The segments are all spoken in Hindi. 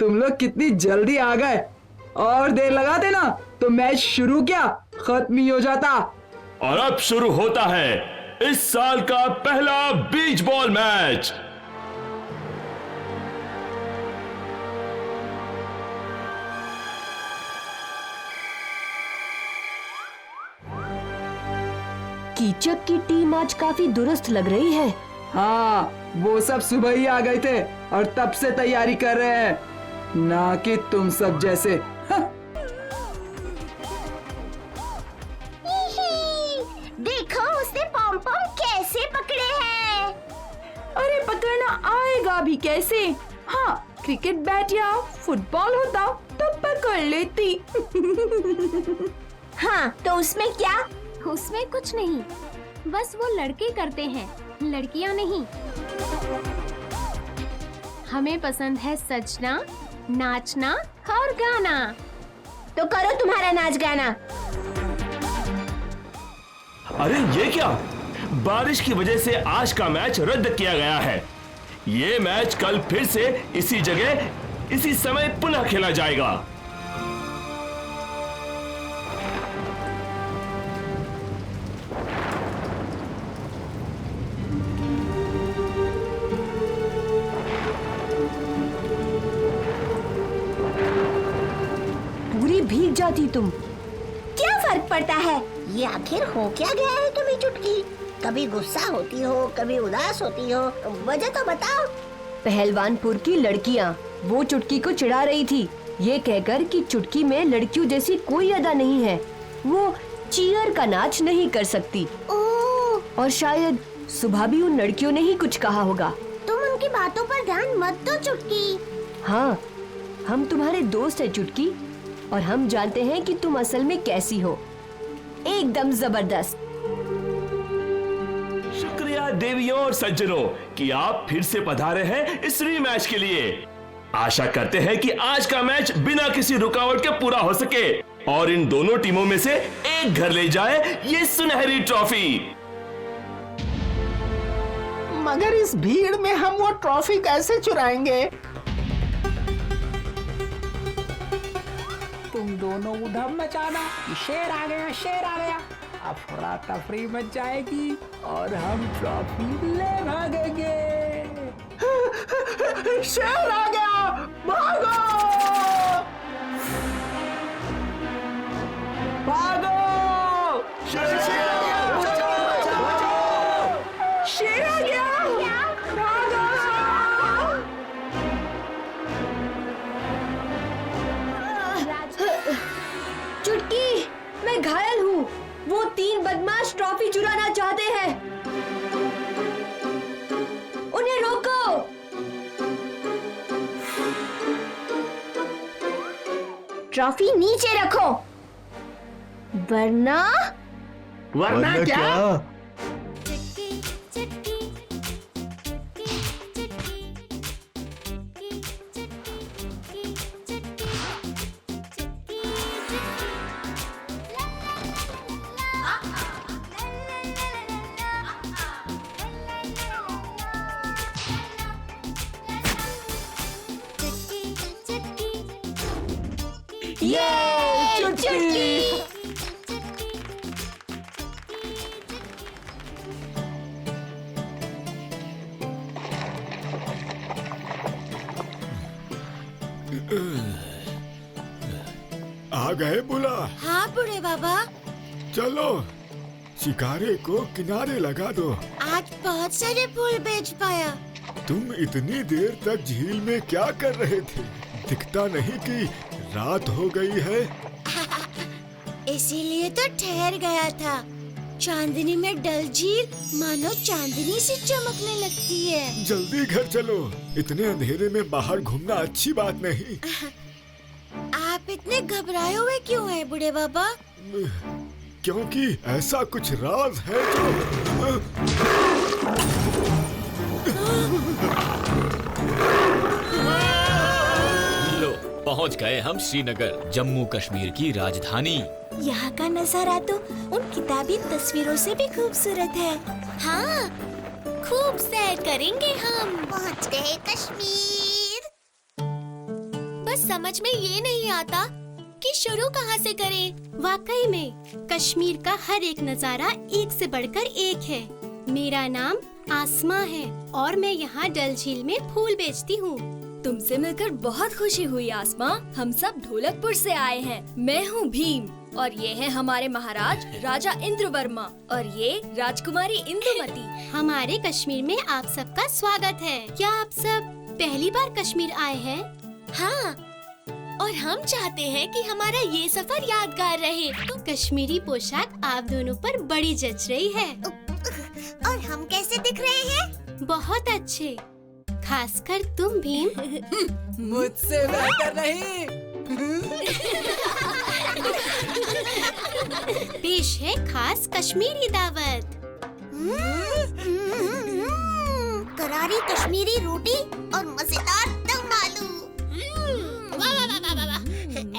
तुम लोग कितनी जल्दी आ गए। और देर लगाते ना तो मैच शुरू क्या खत्म ही हो जाता। और अब शुरू होता है इस साल का पहला बीच बॉल मैच। कीचक की टीम आज काफी दुरुस्त लग रही है। हाँ, वो सब सुबह ही आ गए थे और तब से तैयारी कर रहे हैं, ना कि तुम सब जैसे। देखो उसने पॉम पॉम कैसे पकड़े हैं। अरे पकड़ना आएगा भी कैसे। हाँ, क्रिकेट बैट या फुटबॉल होता तो पकड़ लेती। हाँ, तो उसमें क्या? उसमें कुछ नहीं, बस वो लड़के करते हैं, लड़कियां नहीं। हमें पसंद है सजना, नाचना और गाना। तो करो तुम्हारा नाच गाना। अरे ये क्या, बारिश की वजह से आज का मैच रद्द किया गया है। ये मैच कल फिर से इसी जगह इसी समय पुनः खेला जाएगा। पूरी भीग जाती तुम। क्या फर्क पड़ता है? ये आखिर हो क्या गया है तुम्हें चुटकी? कभी गुस्सा होती हो, कभी उदास होती हो, वजह तो बताओ। पहलवानपुर की लड़कियां वो चुटकी को चिढ़ा रही थी, ये कहकर कि चुटकी में लड़कियों जैसी कोई अदा नहीं है, वो चीयर का नाच नहीं कर सकती। ओह, और शायद सुबह भी उन लड़कियों ने ही कुछ कहा होगा। तुम उनकी बातों पर ध्यान मत दो चुटकी। हाँ, हम तुम्हारे दोस्त हैं चुटकी, और हम जानते हैं कि तुम असल में कैसी हो, एकदम जबरदस्त। शुक्रिया देवियों और सज्जनों कि आप फिर से पधारे हैं इस रीमैच के लिए। आशा करते हैं कि आज का मैच बिना किसी रुकावट के पूरा हो सके और इन दोनों टीमों में से एक घर ले जाए ये सुनहरी ट्रॉफी। मगर इस भीड़ में हम वो ट्रॉफी कैसे चुराएंगे? तुम दोनों उधम मचाना कि शेर आ गया, शेर आ गया। अफरा तफरी मच जाएगी और हम ट्रॉफी ले भागेंगे। शेर आ गया, भागो भागो। शेर आ गया, चुटकी, मैं घायल हूँ। वो 3 बदमाश ट्रॉफी चुराना चाहते हैं, उन्हें रोको। ट्रॉफी नीचे रखो, वरना क्या? आ गए बुला? हाँ बूढ़े बाबा, चलो शिकारे को किनारे लगा दो। आज बहुत सारे फूल बेच पाया। तुम इतनी देर तक झील में क्या कर रहे थे? दिखता नहीं कि रात हो गई है? इसीलिए तो ठहर गया था। चांदनी में डल झील मानो चांदनी से चमकने लगती है। जल्दी घर चलो, इतने अंधेरे में बाहर घूमना अच्छी बात नहीं। आप इतने घबराए हुए क्यों हैं बूढ़े बाबा? क्योंकि ऐसा कुछ राज है जो लो, पहुंच गए हम श्रीनगर, जम्मू कश्मीर की राजधानी। यहाँ का नजारा तो उन किताबी तस्वीरों से भी खूबसूरत है। हाँ, खूब सैर करेंगे हम। पहुँच गए कश्मीर। समझ में ये नहीं आता कि शुरू कहाँ से करें। वाकई में कश्मीर का हर एक नज़ारा एक से बढ़कर एक है। मेरा नाम आसमा है और मैं यहाँ डल झील में फूल बेचती हूँ। तुमसे मिलकर बहुत खुशी हुई आसमा। हम सब ढोलकपुर से आए हैं। मैं हूँ भीम और ये है हमारे महाराज राजा इंद्र वर्मा और ये राजकुमारी इंदुमती। हमारे कश्मीर में आप सबका स्वागत है। क्या आप सब पहली बार कश्मीर आए हैं? हाँ, और हम चाहते हैं कि हमारा ये सफर यादगार रहे। तो कश्मीरी पोशाक आप दोनों पर बड़ी जच रही है। और हम कैसे दिख रहे हैं? बहुत अच्छे, खासकर तुम भीम। मुझसे बेहतर नहीं। पेश है खास कश्मीरी दावत। करारी कश्मीरी रोटी और मजेदार दम आलू। वाह वाह वाह वाह वाह,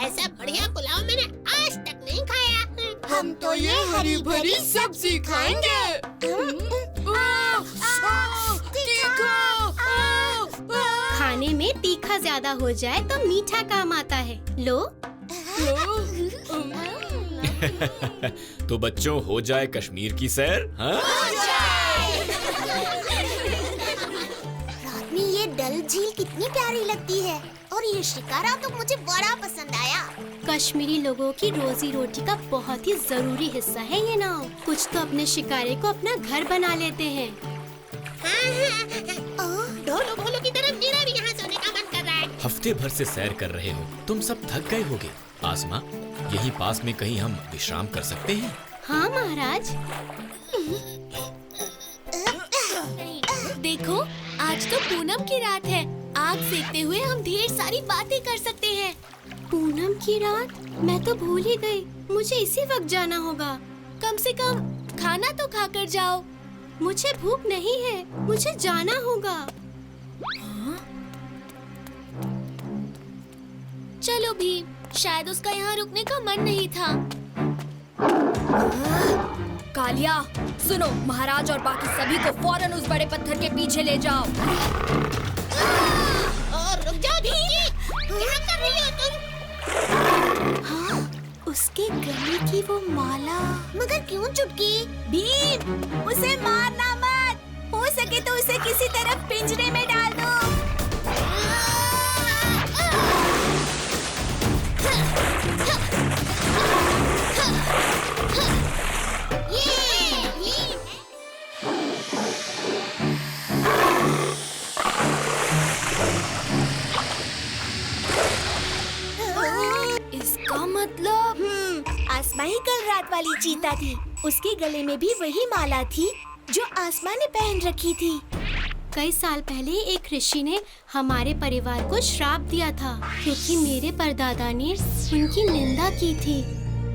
ऐसा बढ़िया पुलाव मैंने आज तक नहीं खाया। हम तो ये हरी भरी सब्जी खाएंगे। खाने में तीखा ज्यादा हो जाए तो मीठा काम आता है। लो। तो बच्चों, हो जाए कश्मीर की सैर। हाँ? रात में ये डल झील कितनी प्यारी लगती है और ये शिकारा तो मुझे बड़ा पसंद आया। कश्मीरी लोगों की रोजी रोटी का बहुत ही जरूरी हिस्सा है ये नाव। कुछ तो अपने शिकारे को अपना घर बना लेते हैं। ढोलो भोलो की तरफ मेरा भी यहाँ सोने का मन कर रहा है। हफ्ते भर से सैर कर रहे हो, तुम सब थक गए होगे। आसमा, यहीं पास में कहीं हम विश्राम कर सकते हैं? हाँ महाराज। देखो, आज तो पूनम की रात है। आग सेकते हुए हम ढेर सारी बातें कर सकते हैं। पूनम की रात? मैं तो भूल ही गई। मुझे इसी वक्त जाना होगा। कम से कम खाना तो खाकर जाओ। मुझे भूख नहीं है, मुझे जाना होगा। चलो भी, शायद उसका यहाँ रुकने का मन नहीं था। कालिया, सुनो, महाराज और बाकी सभी को फौरन उस बड़े पत्थर के पीछे ले जाओ। और रुक जाओ भी, क्या कर रही हो तुम? हाँ, उसके गले की वो माला। मगर क्यों चुटकी? भीम, उसे मारना मत। हो सके तो उसे किसी तरफ पिंजरे में डाल दो। इसका मतलब आसमा ही कल रात वाली चीता थी। उसके गले में भी वही माला थी जो आसमा ने पहन रखी थी। कई साल पहले एक ऋषि ने हमारे परिवार को श्राप दिया था क्योंकि मेरे परदादा ने उनकी निंदा की थी।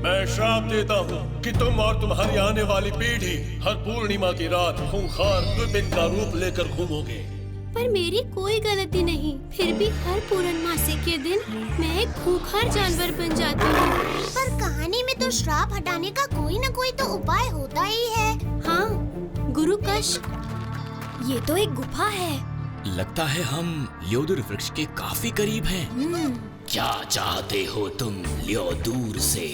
मैं श्राप देता हूँ कि तुम और तुम्हारी आने वाली पीढ़ी हर पूर्णिमा की रात खूंखार दुर्बिन का रूप लेकर घूमोगे। पर मेरी कोई गलती नहीं, फिर भी हर पूर्णमासी के दिन मैं एक खूंखार जानवर बन जाती हूँ। पर कहानी में तो श्राप हटाने का कोई न कोई तो उपाय होता ही है। हाँ, गुरु कश। ये तो एक गुफा है। लगता है हम ल्योदुर वृक्ष के काफी करीब हैं। क्या चाहते हो तुम ल्योदुर से?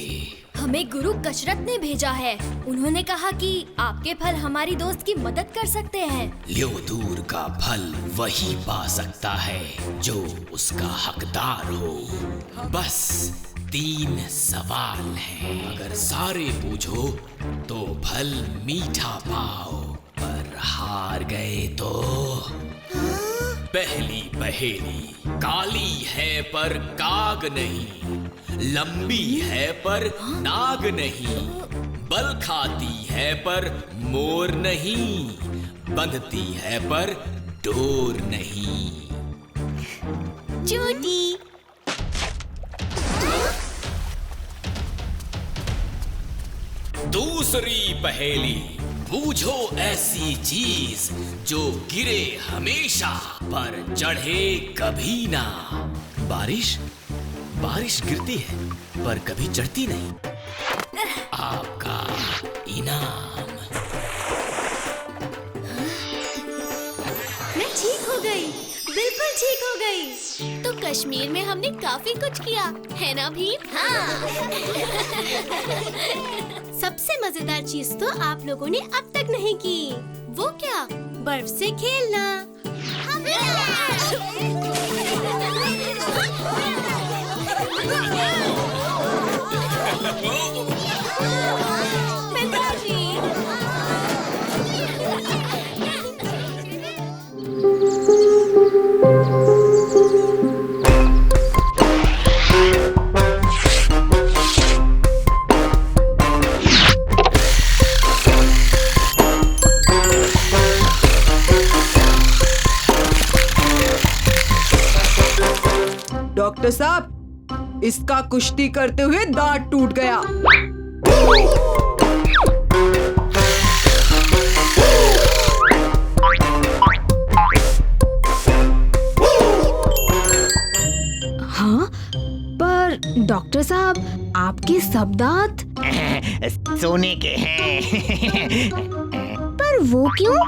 हमें गुरु कशरत ने भेजा है। उन्होंने कहा कि आपके फल हमारी दोस्त की मदद कर सकते हैं। ल्योदुर का फल वही पा सकता है जो उसका हकदार हो। बस 3 सवाल हैं। अगर सारे पूछो तो फल मीठा पाओ, पर हार गए तो पहली पहेली, काली है पर काग नहीं, लंबी है पर नाग नहीं, बल खाती है पर मोर नहीं, बंधती है पर डोर नहीं। चूटी। दूसरी पहेली, बूझो ऐसी चीज जो गिरे हमेशा पर चढ़े कभी ना। बारिश गिरती है पर कभी चढ़ती नहीं। आपका इनाम। मैं ठीक हो गई, बिल्कुल ठीक हो गई। तो कश्मीर में हमने काफी कुछ किया है ना भीम? हाँ। सबसे मजेदार चीज तो आप लोगों ने अब तक नहीं की। वो क्या? बर्फ से खेलना। पिताजी। डॉक्टर साहब, इसका कुश्ती करते हुए दांत टूट गया। हाँ, पर डॉक्टर साहब आपके सब दांत सोने के हैं। पर वो क्यों?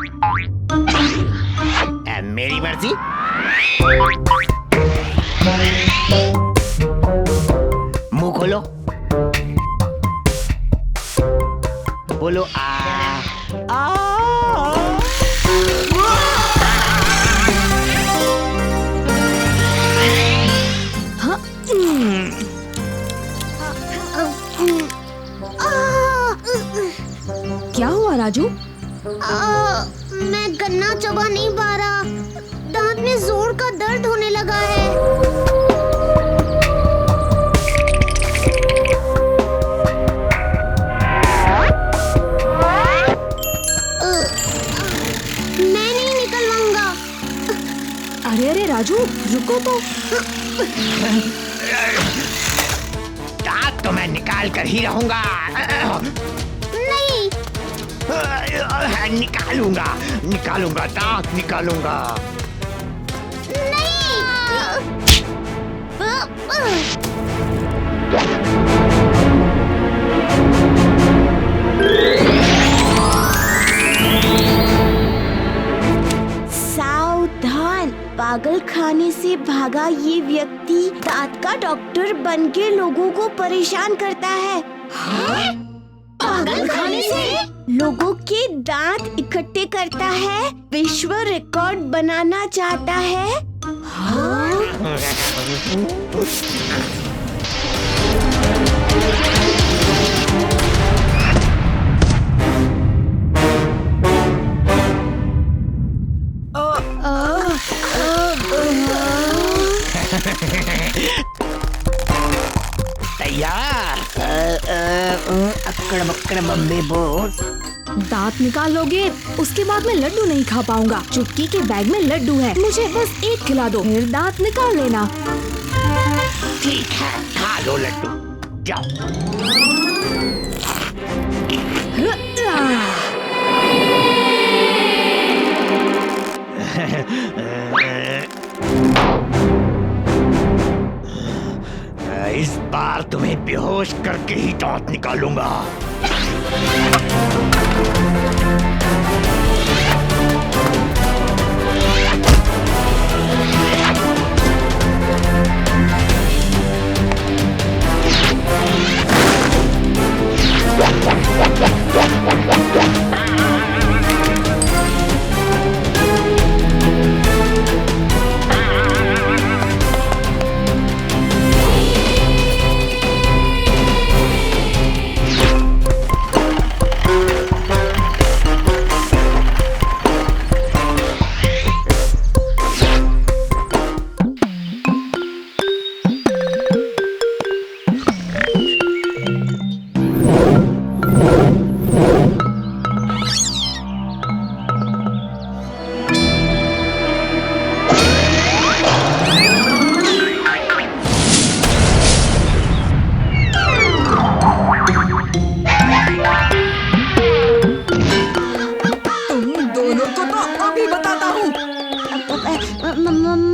मेरी मर्जी। मुंह खोलो, बोलो आ आ। हाँ, क्या हुआ राजू? मैं गन्ना चबा नहीं पा रहा, दांत में जोर का दर्द होने लगा है। मैं नहीं निकलवाऊंगा। अरे अरे राजू, रुको तो। दांत तो मैं निकाल कर ही रहूंगा। नहीं, निकालूंगा, निकालूंगा, दांत निकालूंगा। सावधान, पागल खाने से भागा ये व्यक्ति दांत का डॉक्टर बन के लोगों को परेशान करता है। पागल खाने से लोगों के दांत इकट्ठे करता है, विश्व रिकॉर्ड बनाना चाहता है। हाँ? तैयार। अक्कड़ बक्कड़ बम्बे बोल। दांत निकाल लोगे, उसके बाद मैं लड्डू नहीं खा पाऊंगा। चुटकी के बैग में लड्डू है, मुझे बस एक खिला दो, फिर दांत निकाल लेना। ठीक है, खा लो लड्डू, जाओ। इस बार तुम्हें बेहोश करके ही दांत निकालूंगा।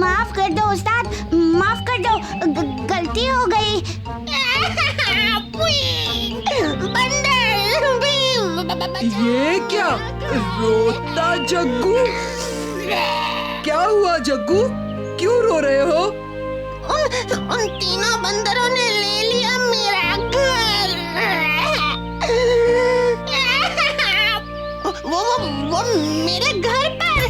माफ कर दो उस्ताद, माफ कर दो, गलती हो गई। ये क्या? रोता जग्गू? क्या हुआ जग्गू? क्यों रो रहे हो? उन तीनों बंदरों ने ले लिया मेरा घर। वो मेरे घर पर।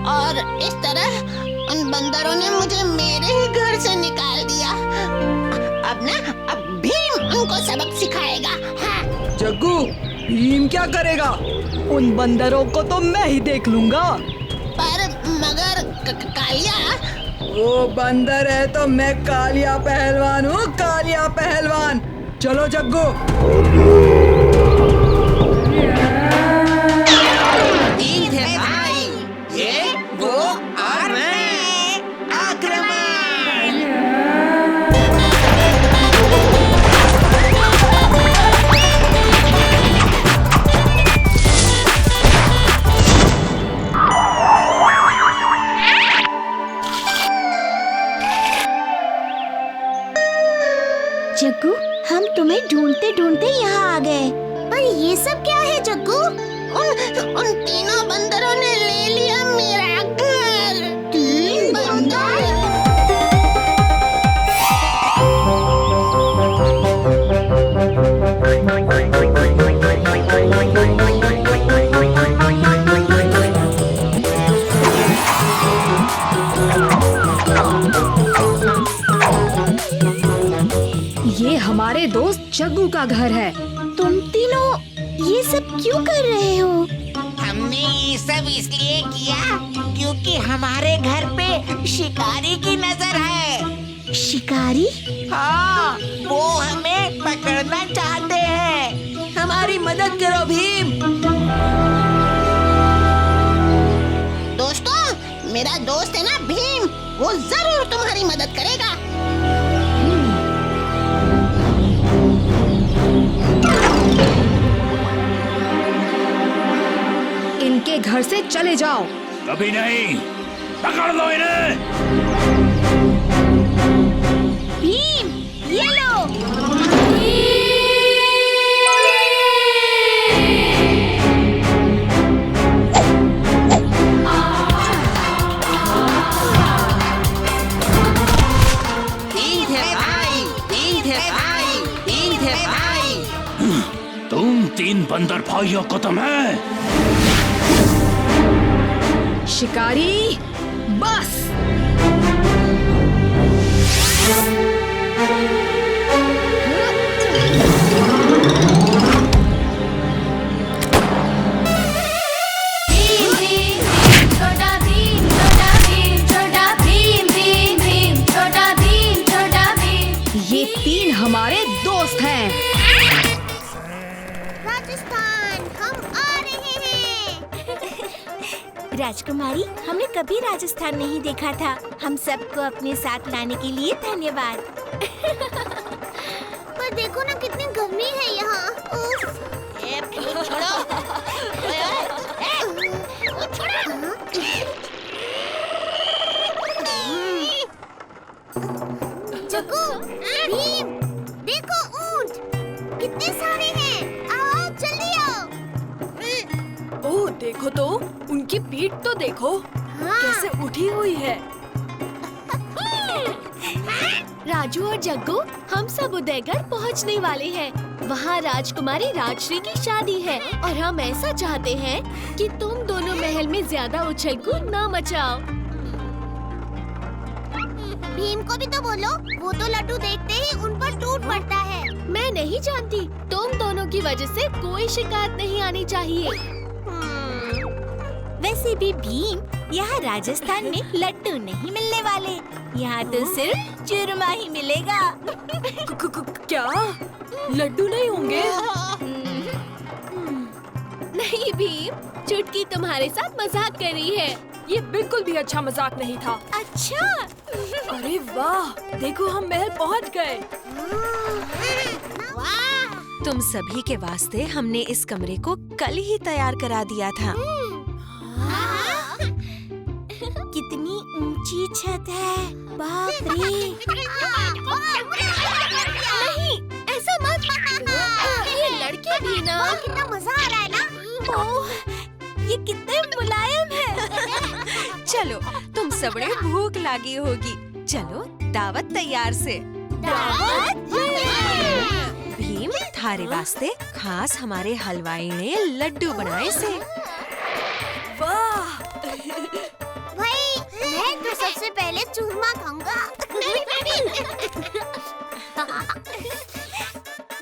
और इस तरह उन बंदरों ने मुझे मेरे ही घर से निकाल दिया। अब भीम उनको सबक सिखाएगा। हाँ। जग्गू, भीम क्या करेगा? उन बंदरों को तो मैं ही देख लूंगा। पर मगर कालिया, वो बंदर है तो मैं कालिया पहलवान हूँ, कालिया पहलवान। चलो जग्गू। ठीक है भाई, ये वो और मैं। आक्रमण। जग्गू, हम तुम्हें ढूंढते ढूंढते यहाँ आ गए। पर ये सब क्या है जग्गू? उन तीनों बंदरों ने ले लिया मेरा घर। तीन बंदर? ये हमारे दोस्त जग्गू का घर है। तुम तीनों ये सब क्यों कर रहे हो? हमने ये सब इसलिए किया क्योंकि हमारे घर पे शिकारी की नजर है। शिकारी? हाँ, वो हमें पकड़ना चाहते हैं। हमारी मदद करो भीम। दोस्तों, मेरा दोस्त है ना भीम, वो जरूर तुम्हारी मदद करेगा। इनके घर से चले जाओ। कभी नहीं, पकड़ लो इन्हें। भीम, ये लो। ठीक है भाई, ठीक है भाई, ठीक है भाई। तुम तीन बंदर भाइयों को तो मैं। शिकारी, बस। ये तीन हमारे दोस्त हैं। राजस्थान, हम आ रहे हैं। राजकुमारी, हमने कभी राजस्थान नहीं देखा था। हम सबको अपने साथ लाने के लिए धन्यवाद। पर देखो ना, कितनी गर्मी है यहाँ। छोड़ो। जग्गू, भीम, देखो ऊंट कितने सारे हैं। आओ, जल्दी आओ। ओह, देखो तो, उनकी पीठ तो देखो। कैसे उठी हुई है। राजू और जग्गू, हम सब उदयगढ़ पहुंचने वाले हैं। वहाँ राजकुमारी राजश्री की शादी है और हम ऐसा चाहते हैं कि तुम दोनों महल में ज्यादा उछल कूद न मचाओ। भीम को भी तो बोलो, वो तो लड्डू देखते ही उन पर टूट पड़ता है। मैं नहीं जानती, तुम दोनों की वजह से कोई शिकायत नहीं आनी चाहिए। वैसे भी भीम, यहाँ राजस्थान में लड्डू नहीं मिलने वाले। यहाँ तो सिर्फ चूरमा ही मिलेगा। क्या? लड्डू नहीं होंगे? नहीं भीम, चुटकी तुम्हारे साथ मजाक कर रही है। ये बिल्कुल भी अच्छा मजाक नहीं था। अच्छा। अरे वाह, देखो हम महल पहुंच गए। तुम सभी के वास्ते हमने इस कमरे को कल ही तैयार करा दिया था। कितनी ऊंची छत है, बाप रे। नहीं, ऐसा मत। ये कितने मुलायम है। चलो, तुम सबने भूख लगी होगी, चलो दावत तैयार से। भीम, थारे वास्ते खास हमारे हलवाई ने लड्डू बनाए से। वाह! भाई, मैं तो सबसे पहले चूरमा खाऊंगा।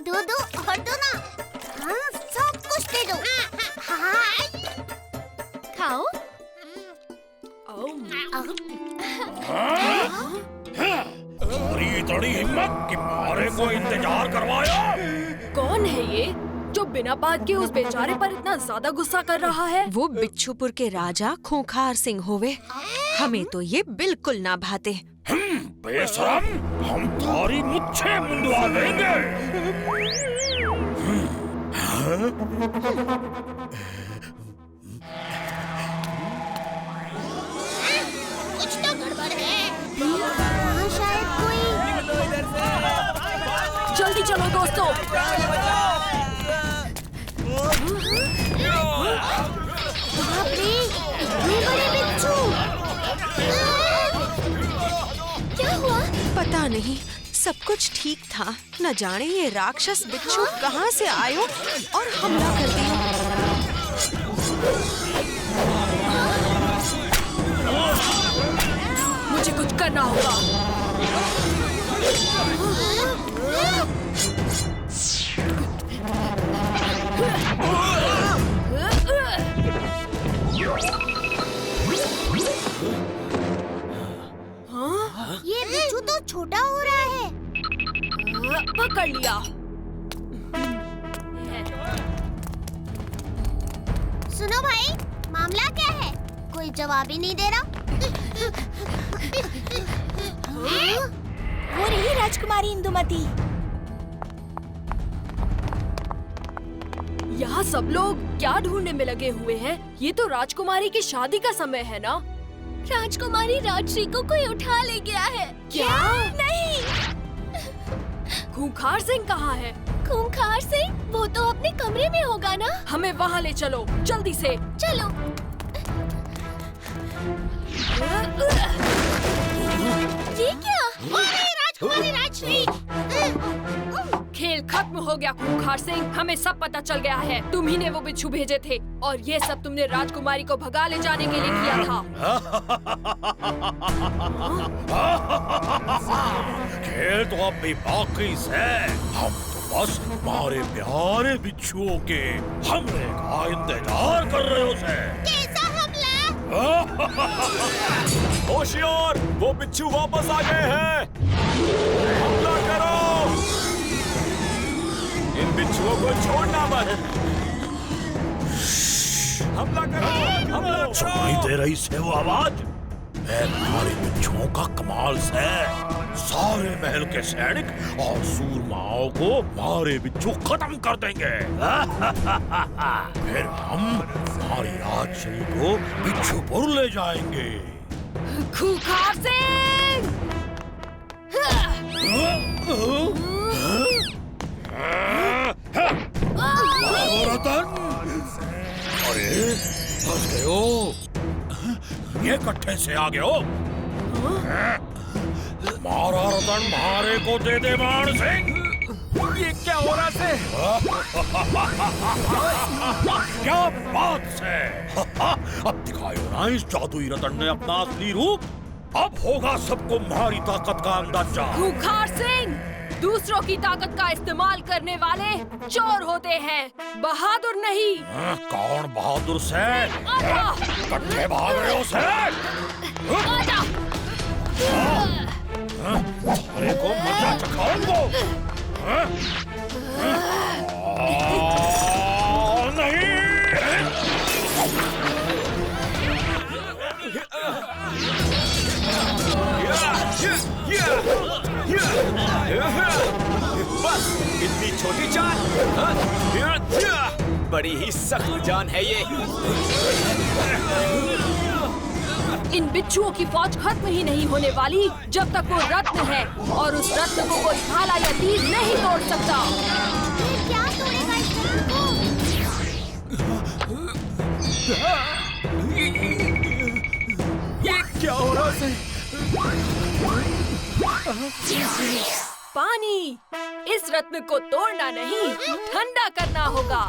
दो और दो ना। हाँ, सब कुछ दे दो। खाओ। इतनी हिम्मत कि मारे को इंतजार करवाया। कौन है ये जो बिना बात के उस बेचारे पर इतना ज्यादा गुस्सा कर रहा है? वो बिच्छूपुर के राजा खूंखार सिंह होवे। हमें तो ये बिल्कुल ना भाते। बेशरम, हम थारी मुच्छे मुंडवा देंगे। कुछ तो गड़बड़ है। हाँ, शायद कोई। जल्दी चलो दोस्तों। बाप रे, इतने बड़े बिच्छू। क्या हुआ? पता नहीं, सब कुछ ठीक था। न जाने ये राक्षस बिच्छू कहाँ से आयो और हमला कर दिया। मुझे कुछ करना होगा। ये बिच्छू तो छोटा हो रहा है। पकड़ लिया। सुनो भाई, मामला क्या है? कोई जवाब ही नहीं दे रहा। वो रही राजकुमारी इंदुमती। यहाँ सब लोग क्या ढूंढने में लगे हुए हैं? ये तो राजकुमारी की शादी का समय है ना? राजकुमारी राजश्री को कोई उठा ले गया है। क्या? नहीं। खूंखार सिंह कहाँ है? खूंखार सिंह? वो तो अपने कमरे में होगा ना? हमें वहाँ ले चलो, जल्दी से। चलो। ये क्या? राजकुमारी राजश्री! खेल खत्म हो गया खूंखार सिंह, हमें सब पता चल गया है। तुम ही ने वो बिच्छू भेजे थे और ये सब तुमने राजकुमारी को भगा ले जाने के लिए किया था। खेल तो अब भी बाकी है। हम तो बस हमारे प्यारे बिच्छुओं के हमले का इंतजार कर रहे हो से। कैसा हमला? होशियार, वो बिच्छू वापस आ गए हैं। हमला करो। इन बिच्छुओं को छोड़ना मत। हमला करो, हमला करो। सुनाई दे रही से वो आवाज? हमारे बिच्छुओं का कमाल से सारे महल के सैनिक और सूरमाओं को हमारे बिच्छू खत्म कर देंगे। फिर हम हमारी राजश्री को बिच्छूपुर ले जाएंगे। खूंखार सिंह! रतन! अरे फंस गए हो। ये कट्ठे से आ गए हो। मारा रतन, मारे को दे दे मान सिंह। ये क्या हो रहा है? क्या बात से? अब दिखायो ना इस जादुई रतन ने अपना असली रूप। अब होगा सबको हमारी ताकत का अंदाजा। खूंखार सिंह, दूसरों की ताकत का इस्तेमाल करने वाले चोर होते हैं, बहादुर नहीं। कौन बहादुर से? आजा! कट्ठे भाग रहे हो से? आजा! अरे को मजा चखाऊंगा। नहीं। बस इतनी छोटी जान? बड़ी ही सख्त जान है ये। इन बिच्छुओं की फौज खत्म ही नहीं होने वाली जब तक वो रत्न है, और उस रत्न को कोई भाला या तीर नहीं तोड़ सकता। क्या तोड़ेगा इस रत्न को? ये क्या हो रहा है? पानी, इस रत्न को तोड़ना नहीं, ठंडा करना होगा।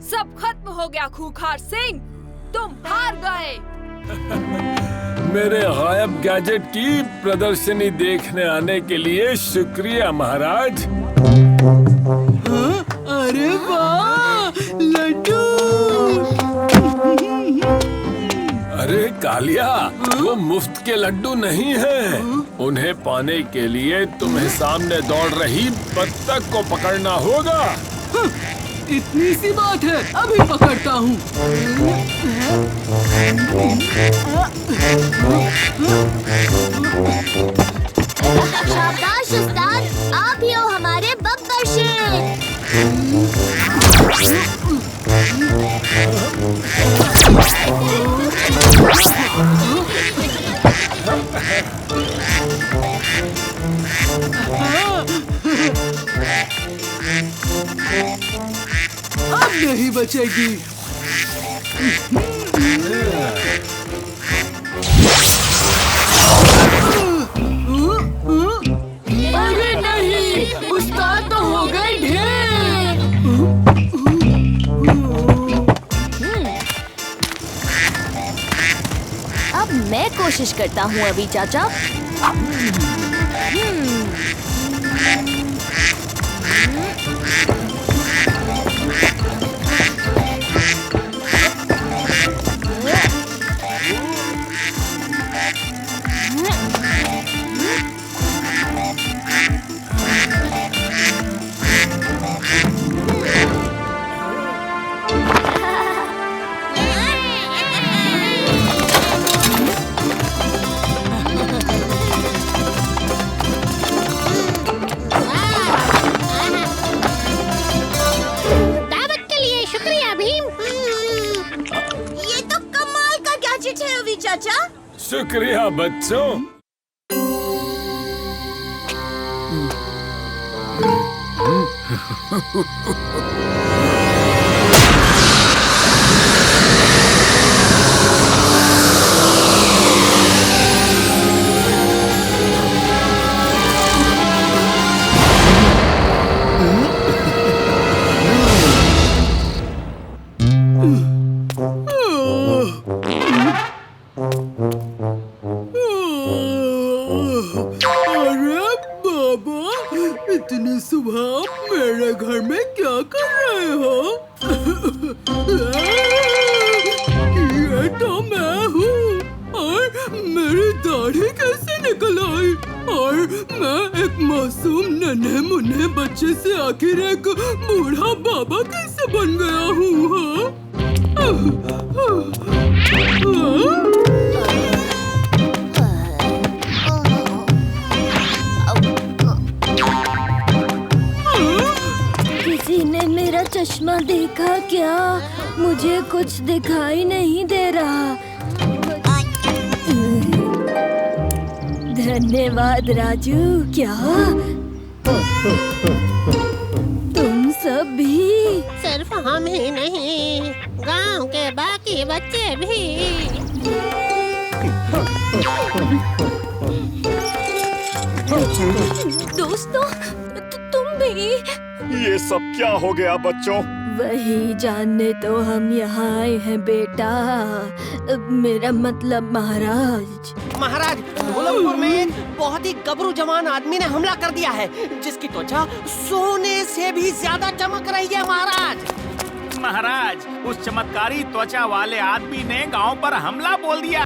सब खत्म हो गया खूंखार सिंह, तुम हार गए। मेरे गायब गैजेट की प्रदर्शनी देखने आने के लिए शुक्रिया महाराज। अरे वाह, लड्डू! अरे कालिया, वो मुफ्त के लड्डू नहीं हैं। उन्हें पाने के लिए तुम्हें सामने दौड़ रही बत्तख को पकड़ना होगा। इतनी सी बात है, अभी पकड़ता हूँ। शाबाश उस्ताद, आप ही हो हमारे बब्बर शेर। अब नहीं बचेगी। अरे नहीं, उस्ताद तो हो गए ढेर। अब मैं कोशिश करता हूँ अभी चाचा। दावत के लिए शुक्रिया भीम। ये तो कमाल का गैजेट है अभी चाचा। शुक्रिया बच्चों। अरे बाबा, इतनी सुबह मेरे घर में क्या कर रहे हो? ये तो मैं हूँ। और मेरी दाढ़ी कैसे निकल आई? और मैं एक मासूम नन्हे मुन्ने बच्चे से आखिर एक बूढ़ा बाबा कैसे बन गया हूँ? किसी ने मेरा चश्मा देखा क्या? मुझे कुछ दिखाई नहीं दे रहा। धन्यवाद राजू। क्या तुम सब भी? सिर्फ हम ही नहीं, गांव के बाकी बच्चे भी। दोस्तों, तुम भी? ये सब क्या हो गया बच्चों? वही जानने तो हम यहाँ आए हैं बेटा। मेरा मतलब महाराज। महाराज, ढोलकपुर में एक बहुत ही गबरू जवान आदमी ने हमला कर दिया है, जिसकी त्वचा सोने से भी ज्यादा चमक रही है महाराज। महाराज, उस चमत्कारी त्वचा वाले आदमी ने गांव पर हमला बोल दिया।